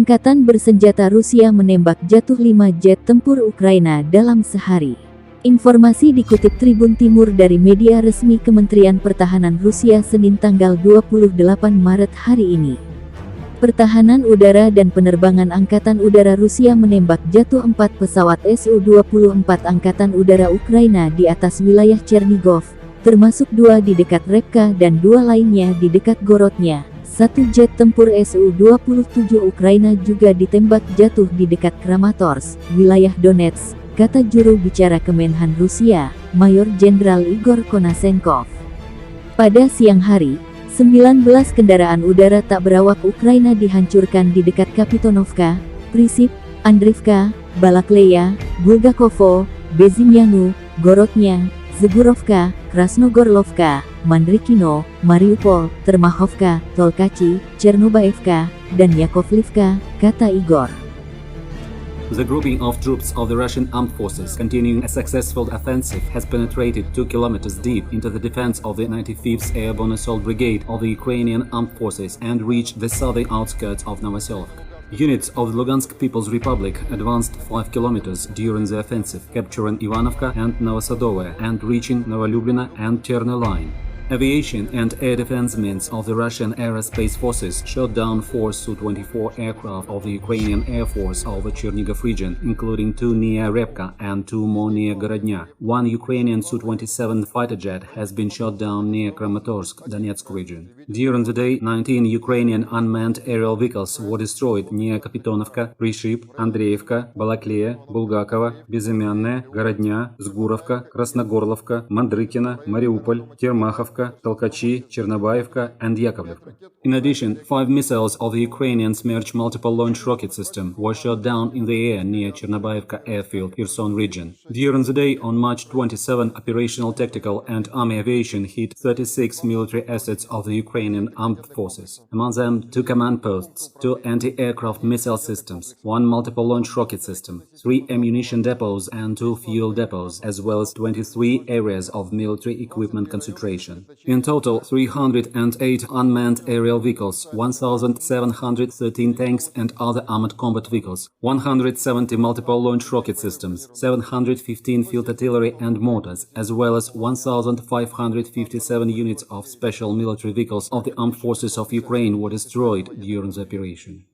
Angkatan bersenjata Rusia menembak jatuh 5 jet tempur Ukraina dalam sehari. Informasi dikutip Tribun Timur dari media resmi Kementerian Pertahanan Rusia Senin tanggal 28 Maret hari ini. Pertahanan Udara dan Penerbangan Angkatan Udara Rusia menembak jatuh 4 pesawat Su-24 Angkatan Udara Ukraina di atas wilayah Chernigov, termasuk 2 di dekat Repka dan 2 lainnya di dekat Gorodnya. 1 jet tempur Su-27 Ukraina juga ditembak jatuh di dekat Kramatorsk, wilayah Donetsk, kata juru bicara Kemenhan Rusia, Mayor Jenderal Igor Konasenkov. Pada siang hari, 19 kendaraan udara tak berawak Ukraina dihancurkan di dekat Kapitonovka, Prisip, Andrivka, Balakleya, Bulgakovo, Bezimyanu, Gorodnya, Zegurovka, Krasnogorlovka, Mandrikino, Mariupol, Termahovka, Tolkachi, Chernobaevka, dan Yakovlivka, kata Igor. The grouping of troops of the Russian armed forces continuing a successful offensive has penetrated 2 kilometers deep into the defense of the 95th Airborne Assault Brigade of the Ukrainian armed forces and reached the southern outskirts of Novoselysk. Units of the Lugansk People's Republic advanced 5 kilometers during the offensive, capturing Ivanovka and Novosadove and reaching Novolublina and Terny Line. Aviation and air defense means of the Russian aerospace forces shot down 4 Su-24 aircraft of the Ukrainian Air Force over Chernigov region, including 2 near Repka and 2 more near Gorodnya. 1 Ukrainian Su-27 fighter jet has been shot down near Kramatorsk, Donetsk region. During the day, 19 Ukrainian unmanned aerial vehicles were destroyed near Kapitonovka, Priship, Andreevka, Balakleya, Bulgakova, Bezimyanne, Gorodnya, Zgurovka, Krasnogorlovka, Mandrikina, Mariupol, Termahovka, Tolkachi, Chernobaevka, and Yakovlevka. In addition, 5 missiles of the Ukrainian Smerch multiple launch rocket system were shot down in the air near Chernobaevka airfield, Kherson region. During the day on March 27, operational tactical and army aviation hit 36 military assets of the Ukrainian armed forces. Among them, 2 command posts, 2 anti-aircraft missile systems, 1 multiple launch rocket system, 3 ammunition depots and 2 fuel depots, as well as 23 areas of military equipment concentration. In total, 308 unmanned aerial vehicles, 1,713 tanks and other armored combat vehicles, 170 multiple launch rocket systems, 715 field artillery and mortars, as well as 1,557 units of special military vehicles of the armed forces of Ukraine were destroyed during the operation.